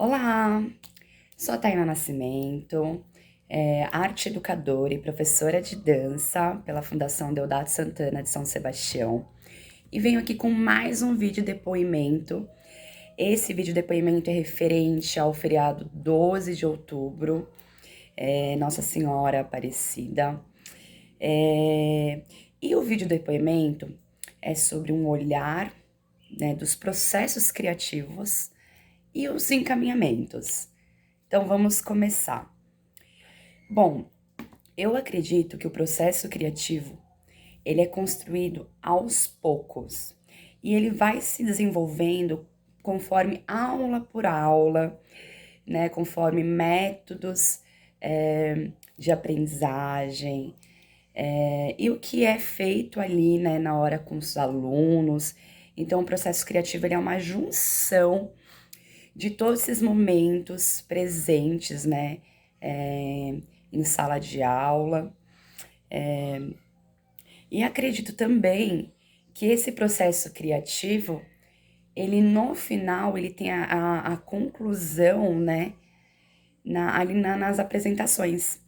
Olá, sou a Tainá Nascimento, arte educadora e professora de dança pela Fundação Deodato Santana de São Sebastião. E venho aqui com mais um vídeo depoimento. Esse vídeo depoimento é referente ao feriado 12 de outubro, Nossa Senhora Aparecida. E o vídeo depoimento é sobre um olhar, né, dos processos criativos e os encaminhamentos. Então vamos começar. Bom, eu acredito que o processo criativo, ele é construído aos poucos e ele vai se desenvolvendo conforme aula por aula, né, conforme métodos de aprendizagem, e o que é feito ali, né, na hora com os alunos. Então, o processo criativo ele é uma junção de todos esses momentos presentes, né, em sala de aula. E acredito também que esse processo criativo, ele no final, ele tem a conclusão, né, nas apresentações.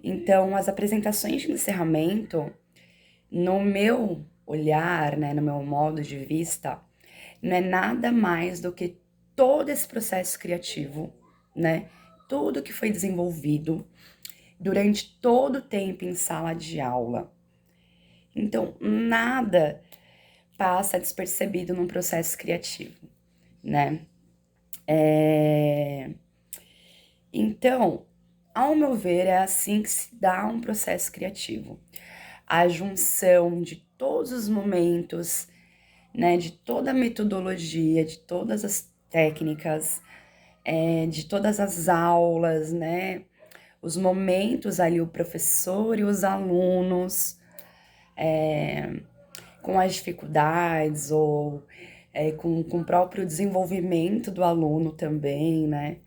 Então, as apresentações de encerramento, no meu olhar, né, no meu modo de vista, não é nada mais do que todo esse processo criativo, né? Tudo que foi desenvolvido durante todo o tempo em sala de aula. Então, nada passa despercebido num processo criativo, né? Então, ao meu ver, é assim que se dá um processo criativo. A junção de todos os momentos, né, de toda a metodologia, de todas as técnicas, de todas as aulas, né, os momentos ali, o professor e os alunos, com as dificuldades ou com o próprio desenvolvimento do aluno também, né?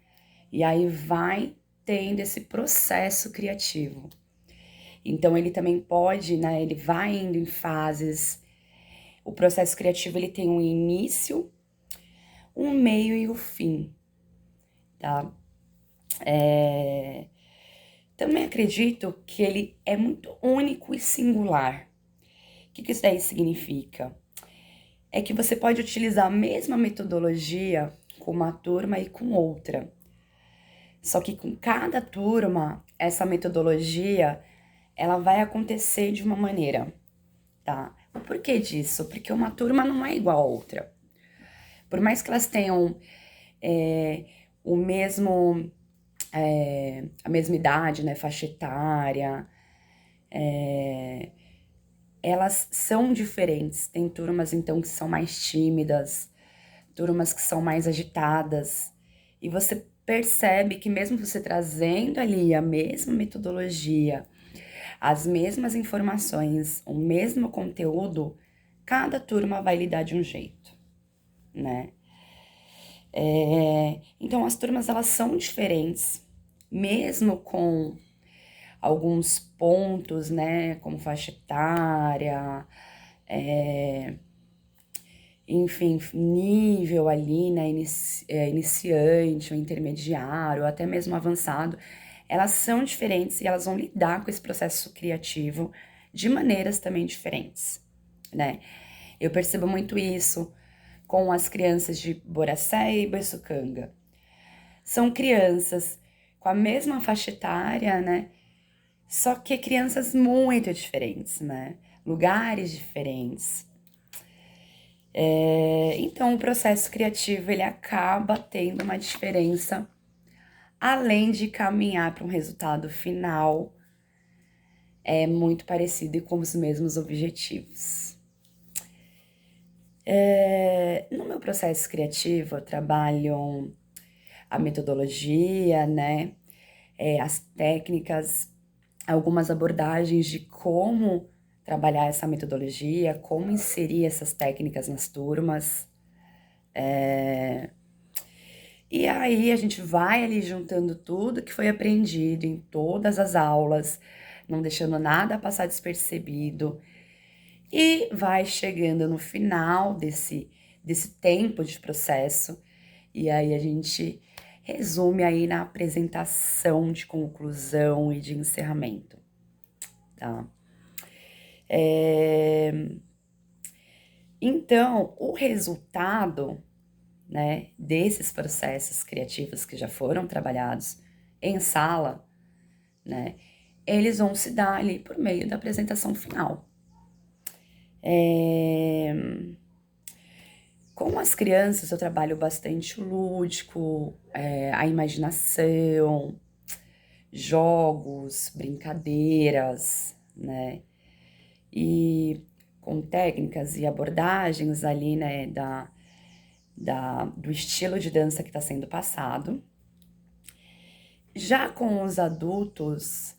E aí vai tendo esse processo criativo. Então ele também pode, né? Ele vai indo em fases. O processo criativo ele tem um início, um meio e o fim, tá? Também acredito que ele é muito único e singular. O que isso daí significa? É que você pode utilizar a mesma metodologia com uma turma e com outra. Só que com cada turma, essa metodologia, ela vai acontecer de uma maneira, tá? O porquê disso? Porque uma turma não é igual a outra. Por mais que elas tenham o mesmo, a mesma idade, né, faixa etária, elas são diferentes. Tem turmas, então, que são mais tímidas, turmas que são mais agitadas. E você percebe que mesmo você trazendo ali a mesma metodologia, as mesmas informações, o mesmo conteúdo, cada turma vai lidar de um jeito, né? Então as turmas elas são diferentes, mesmo com alguns pontos, né, como faixa etária, enfim, nível ali, né, iniciante, ou intermediário, ou até mesmo avançado, elas são diferentes e elas vão lidar com esse processo criativo de maneiras também diferentes, né? Eu percebo muito isso com as crianças de Boracé e Boiçucanga. São crianças com a mesma faixa etária, né? Só que crianças muito diferentes, né? Lugares diferentes. Então, o processo criativo ele acaba tendo uma diferença, além de caminhar para um resultado final muito parecido e com os mesmos objetivos. No meu processo criativo, eu trabalho a metodologia, né? As técnicas, algumas abordagens de como trabalhar essa metodologia, como inserir essas técnicas nas turmas. E aí a gente vai ali juntando tudo que foi aprendido em todas as aulas, não deixando nada passar despercebido, e vai chegando no final desse tempo de processo, e aí a gente resume aí na apresentação de conclusão e de encerramento, tá? Então, o resultado, né, desses processos criativos que já foram trabalhados em sala, né, eles vão se dar ali por meio da apresentação final. Com as crianças eu trabalho bastante o lúdico, a imaginação, jogos, brincadeiras, né? E com técnicas e abordagens ali, né, do estilo de dança que está sendo passado. Já com os adultos,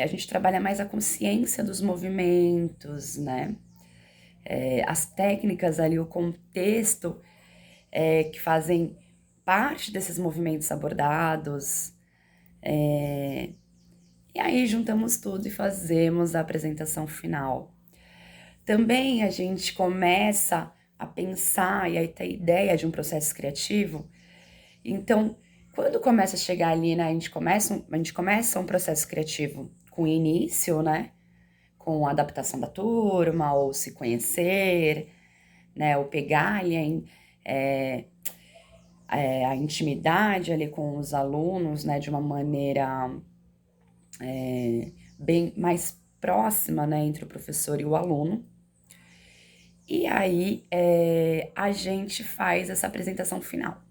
a gente trabalha mais a consciência dos movimentos, né? As técnicas ali, o contexto que fazem parte desses movimentos abordados. E aí juntamos tudo e fazemos a apresentação final. Também a gente começa a pensar e aí ter ideia de um processo criativo. Então, quando começa a chegar ali, né, a gente começa um processo criativo com início, né, com a adaptação da turma, ou se conhecer, né, ou pegar ali a intimidade ali com os alunos, né, de uma maneira bem mais próxima, né, entre o professor e o aluno. E aí a gente faz essa apresentação final.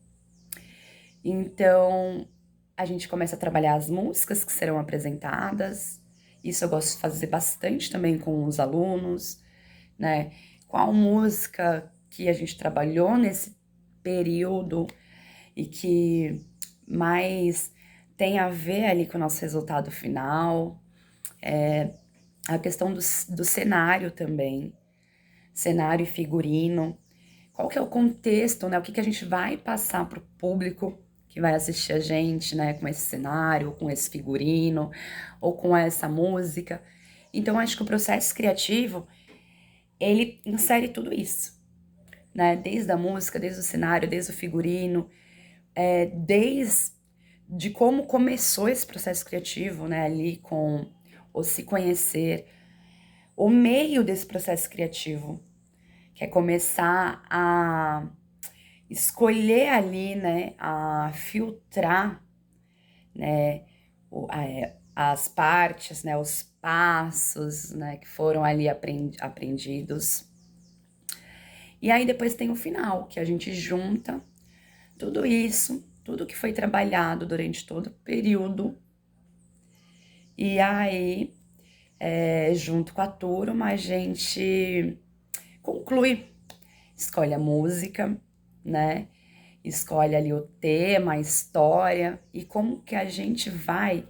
Então, a gente começa a trabalhar as músicas que serão apresentadas. Isso eu gosto de fazer bastante também com os alunos, né? Qual música que a gente trabalhou nesse período e que mais tem a ver ali com o nosso resultado final. A questão do cenário também, cenário e figurino. Qual que é o contexto, né? O que a gente vai passar para o público que vai assistir a gente, né? Com esse cenário, com esse figurino, ou com essa música. Então, acho que o processo criativo, ele insere tudo isso, né? Desde a música, desde o cenário, desde o figurino, desde como começou esse processo criativo, né? Ali com o se conhecer, o meio desse processo criativo, que é começar a escolher ali, né, a filtrar, né, as partes, né, os passos, né, que foram ali aprendidos. E aí depois tem o final, que a gente junta tudo isso, tudo que foi trabalhado durante todo o período, e aí, junto com a turma, a gente conclui, escolhe a música, né? Escolhe ali o tema, a história e como que a gente vai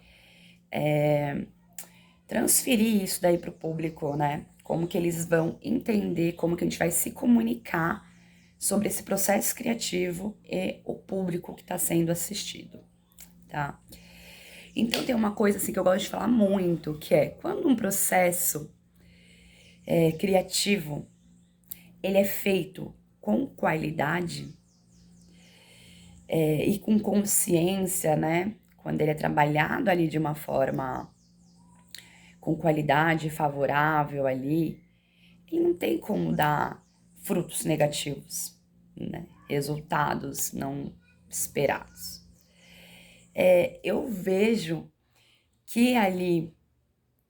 transferir isso daí para o público, né? Como que eles vão entender, como que a gente vai se comunicar sobre esse processo criativo e o público que está sendo assistido, tá? Então tem uma coisa assim que eu gosto de falar muito, que é quando um processo criativo ele é feito com qualidade e com consciência, né? Quando ele é trabalhado ali de uma forma com qualidade favorável ali, ele não tem como dar frutos negativos, né? Resultados não esperados. Eu vejo que ali,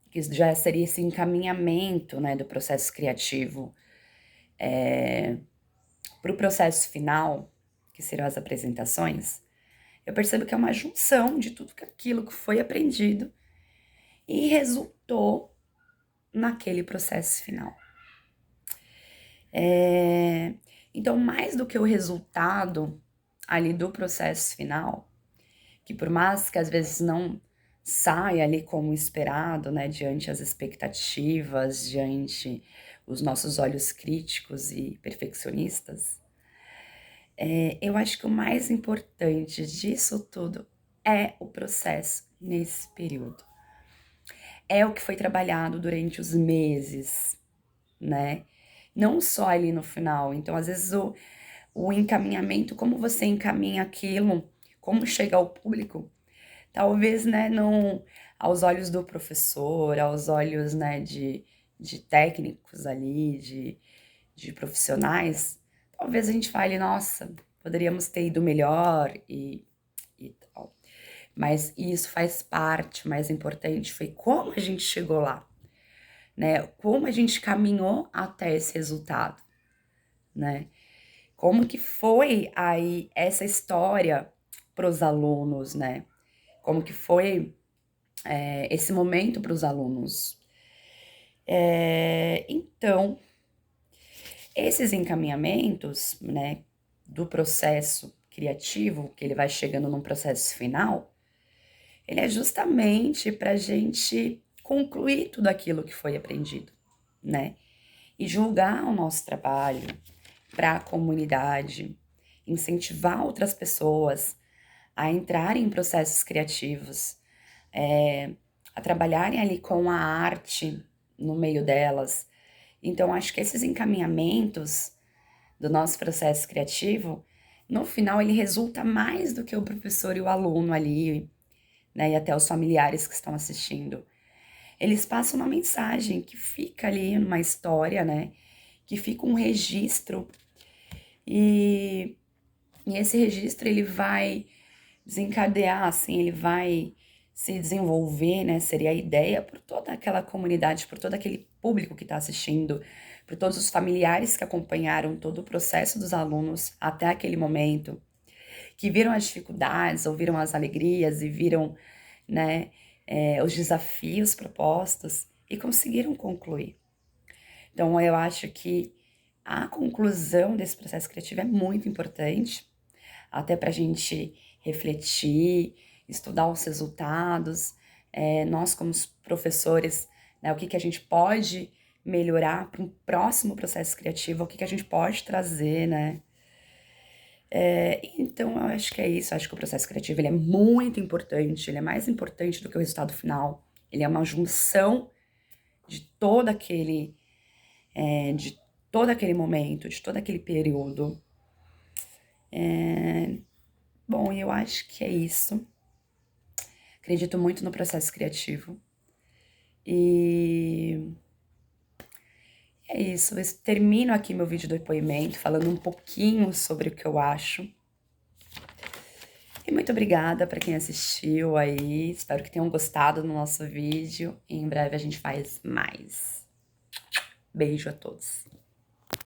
que já seria esse encaminhamento, né, do processo criativo para o processo final, que serão as apresentações, eu percebo que é uma junção de tudo aquilo que foi aprendido e resultou naquele processo final. Então, mais do que o resultado ali do processo final, que por mais que às vezes não saia ali como esperado, né, diante as expectativas, diante os nossos olhos críticos e perfeccionistas, eu acho que o mais importante disso tudo é o processo nesse período. É o que foi trabalhado durante os meses, né? Não só ali no final. Então, às vezes, o encaminhamento, como você encaminha aquilo como chega ao público, talvez, né, não aos olhos do professor, aos olhos, né, de técnicos ali, de profissionais, talvez a gente fale, nossa, poderíamos ter ido melhor e tal. Mas isso faz parte, o mais importante foi como a gente chegou lá, né? Como a gente caminhou até esse resultado, né? Como que foi aí essa história para os alunos, né? Como que foi esse momento para os alunos. Então, esses encaminhamentos, né, do processo criativo, que ele vai chegando num processo final, ele é justamente para a gente concluir tudo aquilo que foi aprendido, né? E julgar o nosso trabalho para a comunidade, incentivar outras pessoas a entrarem em processos criativos, a trabalharem ali com a arte no meio delas. Então, acho que esses encaminhamentos do nosso processo criativo, no final, ele resulta mais do que o professor e o aluno ali, né, e até os familiares que estão assistindo. Eles passam uma mensagem que fica ali numa história, né, que fica um registro, e esse registro ele vai desencadear, assim, ele vai se desenvolver, né? Seria a ideia por toda aquela comunidade, por todo aquele público que está assistindo, por todos os familiares que acompanharam todo o processo dos alunos até aquele momento, que viram as dificuldades, ouviram as alegrias e viram, né, os desafios propostos e conseguiram concluir. Então, eu acho que a conclusão desse processo criativo é muito importante, até para a gente refletir, estudar os resultados, nós como professores, né, o que a gente pode melhorar para um próximo processo criativo, o que a gente pode trazer, né? Então, eu acho que é isso, eu acho que o processo criativo ele é muito importante, ele é mais importante do que o resultado final, ele é uma junção de todo aquele, de todo aquele momento, de todo aquele período. Bom, eu acho que é isso. Acredito muito no processo criativo. E é isso. Eu termino aqui meu vídeo do depoimento falando um pouquinho sobre o que eu acho. E muito obrigada para quem assistiu aí. Espero que tenham gostado do nosso vídeo. E em breve a gente faz mais. Beijo a todos.